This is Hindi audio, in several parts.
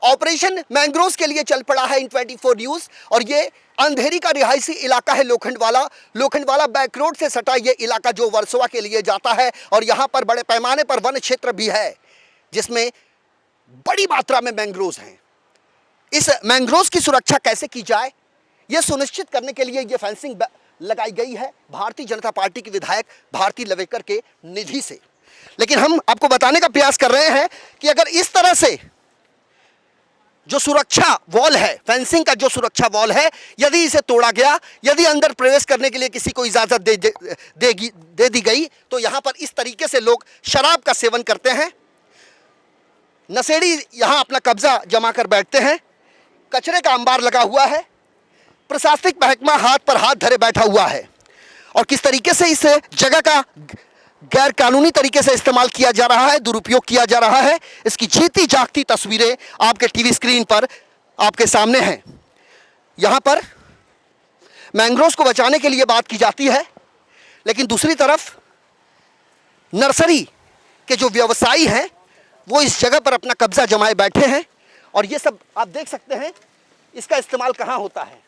ऑपरेशन मैंग्रोव्स के लिए चल पड़ा है इन 24 न्यूज। और ये अंधेरी का रिहायशी इलाका है लोखंडवाला बैक रोड से सटा ये इलाका जो वर्सोवा के लिए जाता है। और यहाँ पर बड़े पैमाने पर वन क्षेत्र भी है जिसमें बड़ी मात्रा में मैंग्रोव्स हैं। इस मैंग्रोव्स की सुरक्षा कैसे की जाए ये सुनिश्चित करने के लिए ये फेंसिंग लगाई गई है भारतीय जनता पार्टी के विधायक भारती लवेकर के निधि से। लेकिन हम आपको बताने का प्रयास कर रहे हैं कि अगर इस तरह से जो सुरक्षा वॉल है, फेंसिंग का जो सुरक्षा वॉल है, यदि इसे तोड़ा गया, यदि अंदर प्रवेश करने के लिए किसी को इजाजत दे दी गई तो यहां पर इस तरीके से लोग शराब का सेवन करते हैं, नशेड़ी यहां अपना कब्जा जमा कर बैठते हैं, कचरे का अंबार लगा हुआ है, प्रशासनिक महकमा हाथ पर हाथ धरे बैठा हुआ है। और किस तरीके से इस जगह का गैर कानूनी तरीके से इस्तेमाल किया जा रहा है, दुरुपयोग किया जा रहा है, इसकी जीती जागती तस्वीरें आपके टीवी स्क्रीन पर आपके सामने हैं। यहां पर मैंग्रोव्स को बचाने के लिए बात की जाती है, लेकिन दूसरी तरफ नर्सरी के जो व्यवसायी हैं वो इस जगह पर अपना कब्जा जमाए बैठे हैं। और ये सब आप देख सकते हैं इसका इस्तेमाल कहां होता है।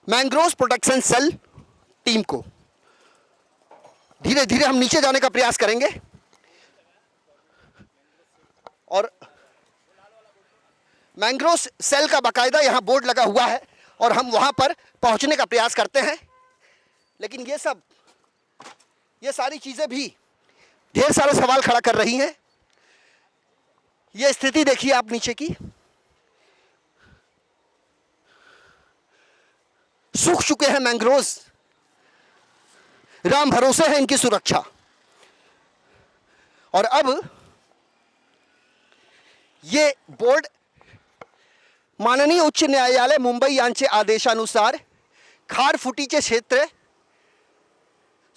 मैंग्रोव्स प्रोटेक्शन सेल टीम को धीरे धीरे हम नीचे जाने का प्रयास करेंगे और मैंग्रोव्स सेल का बाकायदा यहां बोर्ड लगा हुआ है और हम वहां पर पहुंचने का प्रयास करते हैं। लेकिन ये सारी चीजें भी ढेर सारे सवाल खड़ा कर रही हैं। ये स्थिति देखिए आप नीचे की, सूख चुके हैं मैंग्रोव्स, राम भरोसे है इनकी सुरक्षा। और अब ये बोर्ड माननीय उच्च न्यायालय मुंबई यांचे आदेशानुसार खारफुटीचे क्षेत्र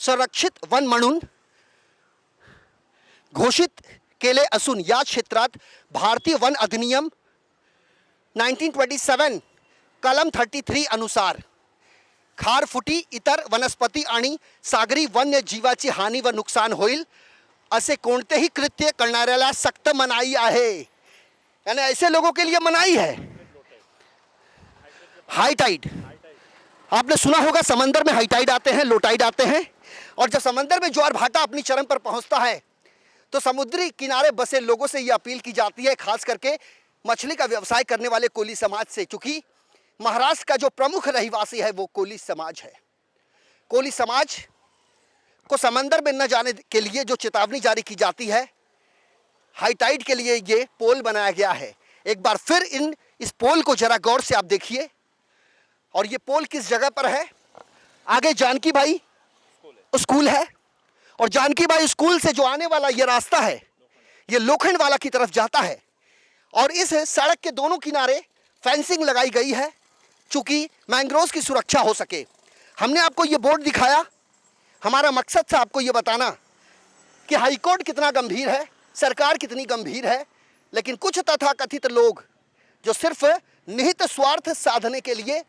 संरक्षित वन म्हणून घोषित केले असून या क्षेत्रात भारतीय वन अधिनियम 1927 कलम 33 अनुसार खारफुटी, इतर वनस्पती आणि सागरी वन्यजीवाची हानी व नुकसान होईल असे कोणतेही कृत्य करणाऱ्याला सक्त मनाई आहे। यानी ऐसे लोगों के लिए मनाई है। हाई टाइड, आपने सुना होगा समंदर में हाई टाइड आते हैं, लो टाइड आते हैं, और जब समंदर में ज्वार भाटा अपनी चरम पर पहुंचता है तो समुद्री किनारे बसे लोगों से यह अपील की जाती है, खास करके मछली का व्यवसाय करने वाले कोली समाज से, क्योंकि महाराष्ट्र का जो प्रमुख रहिवासी है वो कोली समाज है। कोली समाज को समंदर में न जाने के लिए जो चेतावनी जारी की जाती है, हाई टाइड के लिए ये पोल बनाया गया है। एक बार फिर इस पोल को जरा गौर से आप देखिए। और ये पोल किस जगह पर है? आगे जानकी भाई स्कूल है और जानकी भाई स्कूल से जो आने वाला ये रास्ता है ये लोखंडवाला की तरफ जाता है। और इस सड़क के दोनों किनारे फेंसिंग लगाई गई है चूंकि मैंग्रोव्स की सुरक्षा हो सके। हमने आपको ये बोर्ड दिखाया, हमारा मकसद था आपको ये बताना कि हाईकोर्ट कितना गंभीर है, सरकार कितनी गंभीर है, लेकिन कुछ तथाकथित लोग जो सिर्फ निहित स्वार्थ साधने के लिए,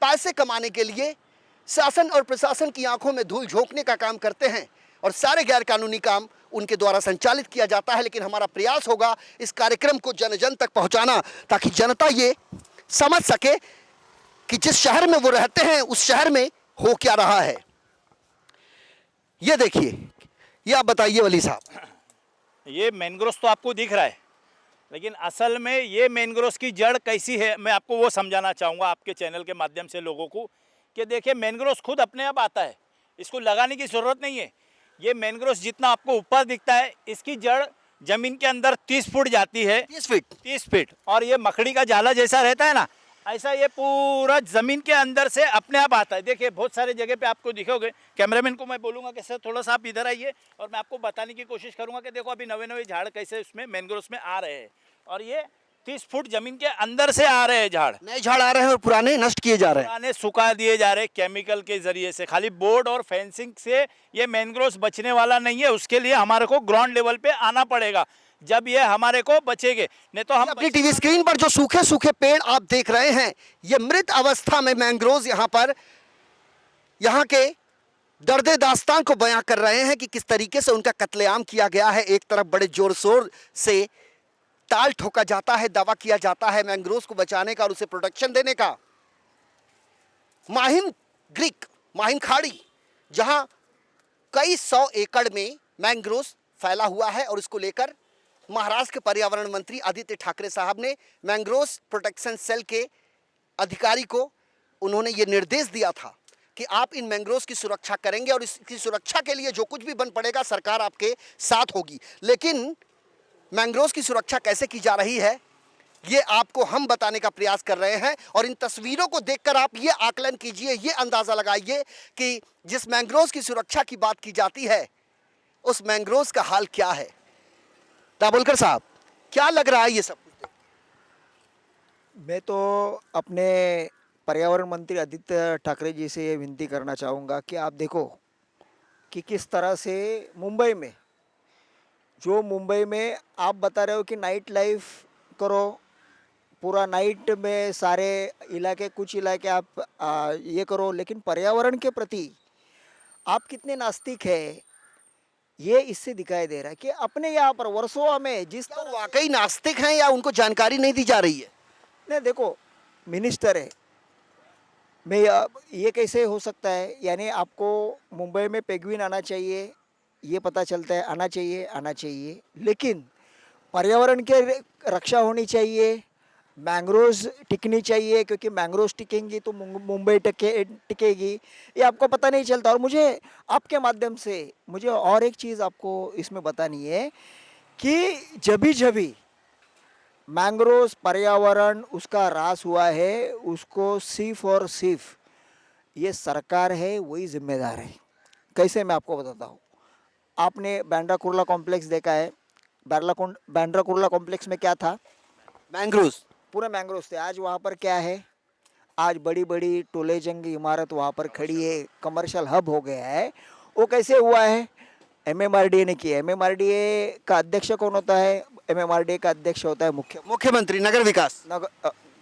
पैसे कमाने के लिए शासन और प्रशासन की आंखों में धूल झोंकने का काम करते हैं और सारे गैर कानूनी काम उनके द्वारा संचालित किया जाता है। लेकिन हमारा प्रयास होगा इस कार्यक्रम को जन जन तक पहुंचाना ताकि जनता ये समझ सके कि जिस शहर में वो रहते हैं उस शहर में हो क्या रहा है। ये देखिए, ये आप बताइए वली साहब। ये मैंग्रोव्स तो आपको दिख रहा है, लेकिन असल में ये मैंग्रोव्स की जड़ कैसी है मैं आपको वो समझाना चाहूँगा आपके चैनल के माध्यम से लोगों को कि देखिए मैंग्रोव्स खुद अपने आप आता है, इसको लगाने की ज़रूरत नहीं है। ये मैंग्रोव्स जितना आपको ऊपर दिखता है इसकी जड़ जमीन के अंदर 30 फुट जाती है, 30 फीट। और ये मकड़ी का जाला जैसा रहता है ना, ऐसा ये पूरा जमीन के अंदर से अपने आप आता है। देखिए बहुत सारे जगह पे आपको दिखोगे, कैमरामैन को मैं बोलूँगा कि सर थोड़ा सा आप इधर आइए और मैं आपको बताने की कोशिश करूँगा कि देखो अभी नवे झाड़ कैसे उसमें मैंग्रोव्स में आ रहे हैं। और ये 30 फुट जमीन के अंदर से आ रहे हैं झाड़, नए झाड़ आ रहे हैं और पुराने नष्ट किए जा रहे हैं, पुराने सुखा दिए जा रहे हैं केमिकल के जरिए से। खाली बोर्ड और फेंसिंग से ये मैंग्रोव्स बचने वाला नहीं है, उसके लिए हमारे को ग्राउंड लेवल पे आना पड़ेगा, जब ये हमारे को बचेंगे। नहीं तो हम अपनी टीवी स्क्रीन पर जो सूखे सूखे पेड़ आप देख रहे हैं ये मृत अवस्था में मैंग्रोव्स यहाँ के दर्द दास्तान को बयां कर रहे हैं कि किस तरीके से उनका कत्लेआम किया गया है। एक तरफ बड़े जोर शोर से ताल ठोका जाता है, दावा किया जाता है मैंग्रोव्स को बचाने का और उसे प्रोटेक्शन देने का। माहिम ग्रीक, माहिम खाड़ी, जहां कई 100 एकड़ में मैंग्रोव्स फैला हुआ है और इसको लेकर महाराष्ट्र के पर्यावरण मंत्री आदित्य ठाकरे साहब ने मैंग्रोव्स प्रोटेक्शन सेल के अधिकारी को उन्होंने ये निर्देश दिया था कि आप इन मैंग्रोव्स की सुरक्षा करेंगे और इसकी सुरक्षा के लिए जो कुछ भी बन पड़ेगा सरकार आपके साथ होगी। लेकिन मैंग्रोव्स की सुरक्षा कैसे की जा रही है ये आपको हम बताने का प्रयास कर रहे हैं और इन तस्वीरों को देखकर आप ये आकलन कीजिए, ये अंदाजा लगाइए कि जिस मैंग्रोव्स की सुरक्षा की बात की जाती है उस मैंग्रोव्स का हाल क्या है। दाभोलकर साहब, क्या लग रहा है ये सब कुछ? मैं तो अपने पर्यावरण मंत्री आदित्य ठाकरे जी से ये विनती करना चाहूँगा कि आप देखो कि किस तरह से मुंबई में, जो मुंबई में आप बता रहे हो कि नाइट लाइफ करो, पूरा नाइट में सारे इलाके, कुछ इलाके आप ये करो, लेकिन पर्यावरण के प्रति आप कितने नास्तिक है ये इससे दिखाई दे रहा है कि अपने यहाँ पर वर्सोवा में जिस क्या वो वाकई नास्तिक हैं या उनको जानकारी नहीं दी जा रही है? नहीं, देखो मिनिस्टर है, मैं ये कैसे हो सकता है, यानी आपको मुंबई में पेंगुइन आना चाहिए, ये पता चलता है, आना चाहिए, लेकिन पर्यावरण के रक्षा होनी चाहिए, मैंग्रोव्स टिकनी चाहिए, क्योंकि मैंग्रोव्स टिकेंगी तो मुंबई टिकेगी, ये आपको पता नहीं चलता। और मुझे आपके माध्यम से मुझे और एक चीज़ आपको इसमें बतानी है कि जभी मैंग्रोव्स पर्यावरण उसका ह्रास हुआ है, उसको सिर्फ और सिर्फ ये सरकार है वही जिम्मेदार है। कैसे, मैं आपको बताता हूँ। आपने बांद्रा कुर्ला कॉम्प्लेक्स देखा है, बांद्रा कुर्ला कॉम्प्लेक्स में क्या था? मैंग्रोव्स, पूरे मैंग्रोव्स थे। आज वहाँ पर क्या है? आज बड़ी बड़ी टोले जंगी इमारत वहाँ पर खड़ी है, कमर्शियल हब हो गया है। वो कैसे हुआ है? एमएमआरडीए ने किया। एमएमआरडीए का अध्यक्ष कौन होता है? एमएमआरडीए का अध्यक्ष होता है मुख्यमंत्री नगर विकास।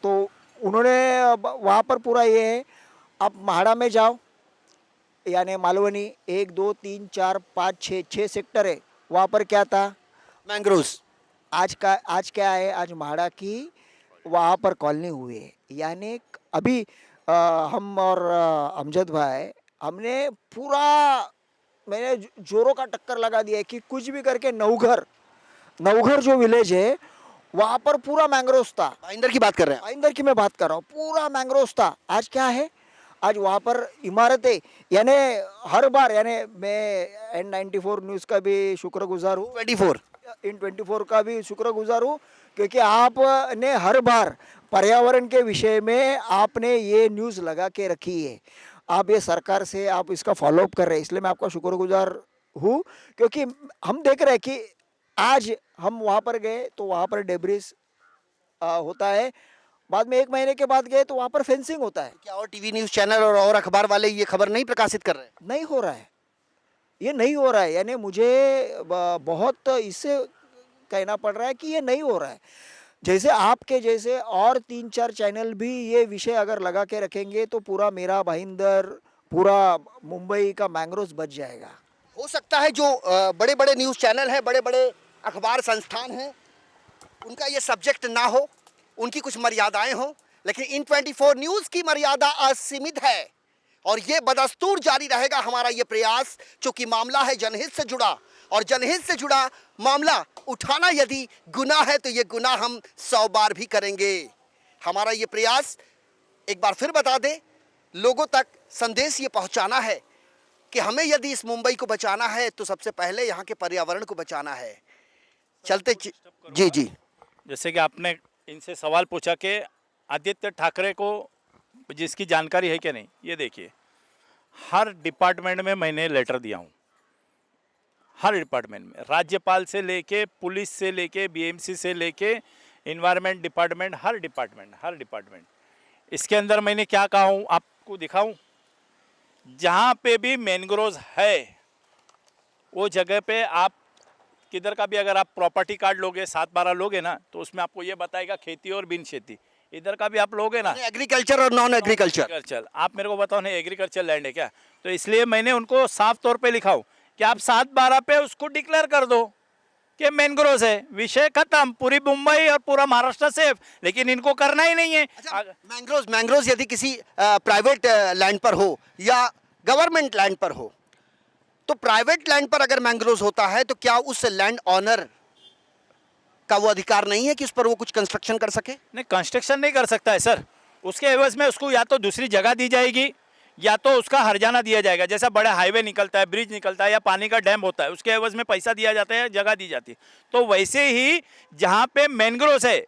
तो उन्होंने वहाँ पर पूरा ये है, आप म्हाड़ा में जाओ, यानी मालवनी 1 2 3 4 5 6 सेक्टर है, वहाँ पर क्या था? मैंग्रोव्स। आज क्या है? आज म्हाड़ा की वहाँ पर कॉलोनी हुई है। यानी अभी हम और अमजद भाई हमने पूरा, मैंने जोरों का टक्कर लगा दिया है कि कुछ भी करके नवघर जो विलेज है वहाँ पर पूरा मैंग्रोव्स था। भाईंदर की बात कर रहे हैं? भाईंदर की मैं बात कर रहा हूँ, पूरा मैंग्रोव्स था। आज क्या है? आज वहाँ पर इमारतें, यानी हर बार, यानी मैं N94 न्यूज़ का भी शुक्रगुजार हूँ, 24 इन 24 का भी शुक्रगुजार हूँ, क्योंकि आपने हर बार पर्यावरण के विषय में आपने ये न्यूज़ लगा के रखी है। आप ये सरकार से आप इसका फॉलोअप कर रहे हैं, इसलिए मैं आपका शुक्रगुजार हूँ। क्योंकि हम देख रहे हैं कि आज हम वहाँ पर गए तो वहाँ पर डेब्रिस होता है, बाद में 1 महीने के बाद गए तो वहाँ पर फेंसिंग होता है। क्या और टीवी न्यूज़ चैनल और अखबार वाले ये खबर नहीं प्रकाशित कर रहे? नहीं हो रहा है, ये नहीं हो रहा है। यानी मुझे बहुत इससे कहना पड़ रहा है कि ये नहीं हो रहा है। जैसे आपके जैसे और 3-4 चैनल भी ये विषय अगर लगा के रखेंगे तो पूरा मेरा भाईंदर, पूरा मुंबई का मैंग्रोव्स बच जाएगा। हो सकता है जो बड़े बड़े न्यूज़ चैनल हैं, बड़े बड़े अखबार संस्थान हैं, उनका ये सब्जेक्ट ना हो, उनकी कुछ मर्यादाएं हों, लेकिन इन 24 न्यूज़ की मर्यादा असीमित है और ये बदस्तूर जारी रहेगा हमारा ये प्रयास, चूंकि मामला है जनहित से जुड़ा और जनहित से जुड़ा मामला उठाना यदि गुनाह है तो ये गुनाह हम 100 बार भी करेंगे। हमारा ये प्रयास, एक बार फिर बता दें, लोगों तक संदेश ये पहुंचाना है कि हमें यदि इस मुंबई को बचाना है तो सबसे पहले यहाँ के पर्यावरण को बचाना है। चलते जी जी। जैसे कि आपने इनसे सवाल पूछा कि आदित्य ठाकरे को जिसकी जानकारी है कि नहीं, ये देखिए, हर डिपार्टमेंट में मैंने लेटर दिया हूँ, हर डिपार्टमेंट में, राज्यपाल से लेके, पुलिस से लेके, बीएमसी से लेके, इन्वायरमेंट डिपार्टमेंट, हर डिपार्टमेंट। इसके अंदर मैंने क्या कहा हूँ आपको दिखाऊं? जहाँ पे भी मैंग्रोव्स है वो जगह पे आप किधर का भी अगर आप प्रॉपर्टी कार्ड लोगे, 7/12 लोगे ना, तो उसमें आपको ये बताएगा खेती और बिन खेती। इधर का भी आप लोगे ना एग्रीकल्चर और नॉन एग्रीकल्चर। एग्रीकल्चर, आप मेरे को बताओ ना एग्रीकल्चर लैंड है क्या? तो इसलिए मैंने उनको साफ तौर पे लिखा हूं कि आप 7/12 पे उसको डिक्लेयर कर दो कि मैंग्रोव्स है, विषय खत्म, पूरी मुंबई और पूरा महाराष्ट्र सेफ। लेकिन इनको करना ही नहीं है। मैंग्रोव्स मैंग्रोव्स यदि किसी प्राइवेट लैंड पर हो या गवर्नमेंट लैंड पर हो, तो प्राइवेट लैंड पर अगर मैंग्रोव्स होता है तो क्या उस लैंड ऑनर का वो अधिकार नहीं है कि उस पर वो कुछ कंस्ट्रक्शन कर सके? नहीं, कंस्ट्रक्शन नहीं कर सकता है सर। उसके एवज में उसको या तो दूसरी जगह दी जाएगी या तो उसका हर्जाना दिया जाएगा। जैसा बड़ा हाईवे निकलता है, ब्रिज निकलता है या पानी का डैम होता है, उसके एवज में पैसा दिया जाता है, जगह दी जाती है। तो वैसे ही जहाँ पे मैंग्रोव्स है,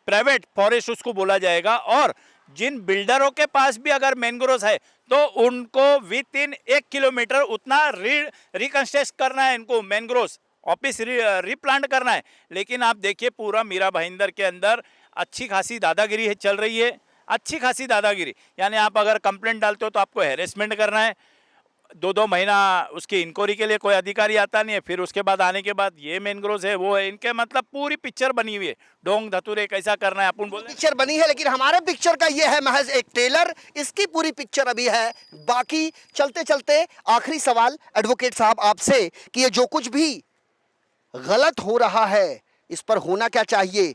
प्राइवेट फॉरेस्ट उसको बोला जाएगा। और जिन बिल्डरों के पास भी अगर मैंग्रोव्स है तो उनको विद इन 1 किलोमीटर उतना रिकंस्ट्रक्ट करना है, इनको मैंग्रोव्स ऑफिस रिप्लांट करना है। लेकिन आप देखिए पूरा मीरा भाईंदर के अंदर अच्छी खासी दादागिरी है, चल रही है, अच्छी खासी दादागिरी। यानी आप अगर कंप्लेंट डालते हो तो आपको हैरेसमेंट करना है। 2-2 महीना उसकी इंक्वायरी के लिए कोई अधिकारी आता नहीं है, फिर उसके बाद आने के बाद ये मैंग्रोव्स है वो है, इनके मतलब पूरी पिक्चर बनी हुई है। ढोंग धतूरे कैसा करना है अपन बोल पिक्चर बनी है, लेकिन हमारे पिक्चर का ये है महज एक ट्रेलर। इसकी पूरी पिक्चर अभी है बाकी। चलते चलते आखिरी सवाल एडवोकेट साहब आपसे कि ये जो कुछ भी गलत हो रहा है इस पर होना क्या चाहिए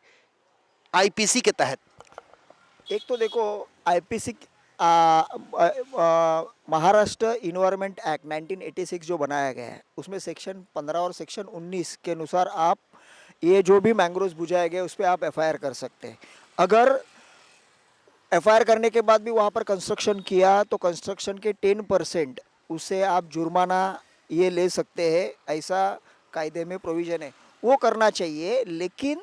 आईपीसी के तहत? एक तो देखो आईपीसी महाराष्ट्र इन्वायरमेंट एक्ट 1986 जो बनाया गया है उसमें सेक्शन 15 और सेक्शन 19 के अनुसार आप ये जो भी मैंग्रोव्स बुझाए गए उस पर आप एफआईआर कर सकते हैं। अगर एफआईआर करने के बाद भी वहाँ पर कंस्ट्रक्शन किया तो कंस्ट्रक्शन के 10% उससे आप जुर्माना ये ले सकते हैं, ऐसा कायदे में प्रोविज़न है, वो करना चाहिए। लेकिन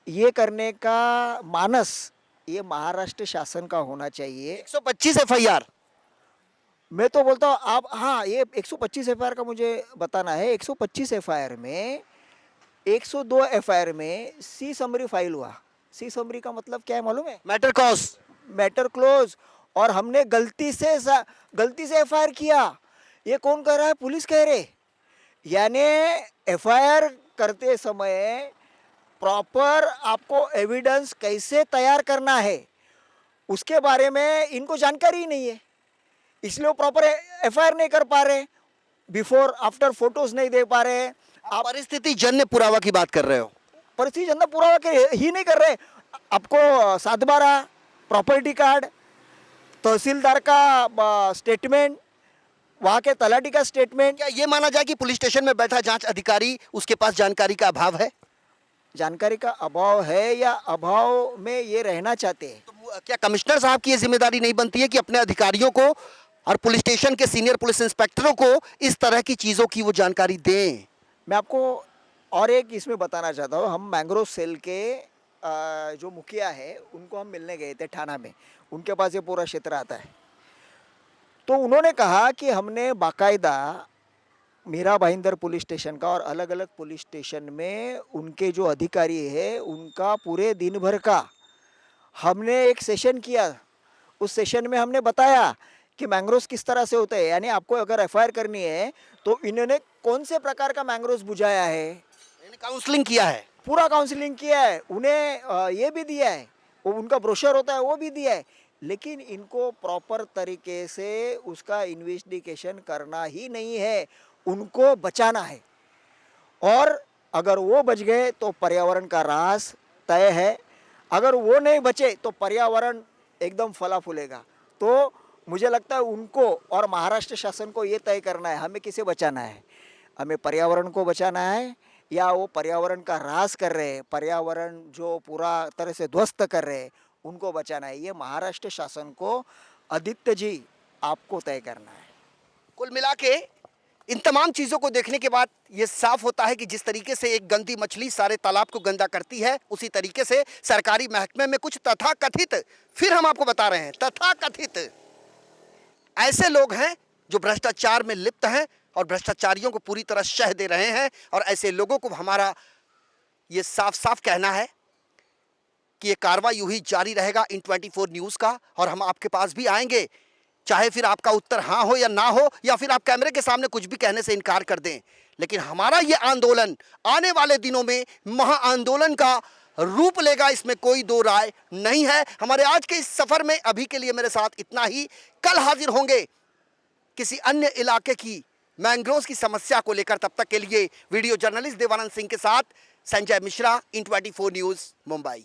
ये करने का मानस ये महाराष्ट्र शासन का होना चाहिए। 125 एफआईआर मैं तो बोलता हूँ आप, हाँ ये 125 एफआईआर का मुझे बताना है। 125 एफआईआर में 102 एफआईआर में सी समरी फाइल हुआ। सी समरी का मतलब क्या है मालूम है? Matter cause, matter close. और हमने गलती से एफआईआर किया, ये कौन कह रहा है? पुलिस कह रहे। यानी एफआईआर करते समय प्रॉपर आपको एविडेंस कैसे तैयार करना है उसके बारे में इनको जानकारी ही नहीं है, इसलिए वो प्रॉपर एफआईआर नहीं कर पा रहे, बिफोर आफ्टर फोटोज नहीं दे पा रहे। आप परिस्थिति जन्य पुरावा की बात कर रहे हो? परिस्थिति जनता पुरावा के ही नहीं कर रहे। आपको 7/12 प्रॉपर्टी कार्ड, तहसीलदार का स्टेटमेंट, वहाँ के तलाटी का स्टेटमेंट। क्या ये माना जाए कि पुलिस स्टेशन में बैठा जांच अधिकारी उसके पास जानकारी का अभाव है? जानकारी का अभाव है या अभाव में ये रहना चाहते हैं? तो क्या कमिश्नर साहब की ये जिम्मेदारी नहीं बनती है कि अपने अधिकारियों को और पुलिस स्टेशन के सीनियर पुलिस इंस्पेक्टरों को इस तरह की चीज़ों की वो जानकारी दें? मैं आपको और एक इसमें बताना चाहता हूँ। हम मैंग्रोव सेल के जो मुखिया है उनको हम मिलने गए थे थाना में, उनके पास ये पूरा क्षेत्र आता है। तो उन्होंने कहा कि हमने बाकायदा मीरा भाईंदर पुलिस स्टेशन का और अलग अलग पुलिस स्टेशन में उनके जो अधिकारी है उनका पूरे दिन भर का हमने एक सेशन किया। उस सेशन में हमने बताया कि मैंग्रोव्स किस तरह से होते हैं, यानी आपको अगर एफआईआर करनी है तो इन्होंने कौन से प्रकार का मैंग्रोव्स बुझाया है, काउंसलिंग किया है, पूरा काउंसलिंग किया है, उन्हें ये भी दिया है, वो उनका ब्रोशर होता है वो भी दिया है। लेकिन इनको प्रॉपर तरीके से उसका इन्वेस्टिगेशन करना ही नहीं है, उनको बचाना है। और अगर वो बच गए तो पर्यावरण का ह्रास तय है, अगर वो नहीं बचे तो पर्यावरण एकदम फला फूलेगा। तो मुझे लगता है उनको और महाराष्ट्र शासन को ये तय करना है हमें किसे बचाना है, हमें पर्यावरण को बचाना है या वो पर्यावरण का ह्रास कर रहे हैं, पर्यावरण जो पूरा तरह से ध्वस्त कर रहे हैं उनको बचाना है। ये महाराष्ट्र शासन को, आदित्य जी, आपको तय करना है। कुल मिला के इन तमाम चीज़ों को देखने के बाद ये साफ होता है कि जिस तरीके से एक गंदी मछली सारे तालाब को गंदा करती है, उसी तरीके से सरकारी महकमे में कुछ तथाकथित, फिर हम आपको बता रहे हैं, तथाकथित ऐसे लोग हैं जो भ्रष्टाचार में लिप्त हैं और भ्रष्टाचारियों को पूरी तरह शह दे रहे हैं। और ऐसे लोगों को हमारा ये साफ साफ कहना है कि ये कार्रवाई यूं ही जारी रहेगा इन 24 न्यूज़ का, और हम आपके पास भी आएंगे, चाहे फिर आपका उत्तर हाँ हो या ना हो, या फिर आप कैमरे के सामने कुछ भी कहने से इनकार कर दें। लेकिन हमारा ये आंदोलन आने वाले दिनों में महा आंदोलन का रूप लेगा, इसमें कोई दो राय नहीं है। हमारे आज के इस सफर में अभी के लिए मेरे साथ इतना ही। कल हाजिर होंगे किसी अन्य इलाके की मैंग्रोव्स की समस्या को लेकर। तब तक के लिए वीडियो जर्नलिस्ट देवानंद सिंह के साथ संजय मिश्रा, इन 24 न्यूज़, मुंबई।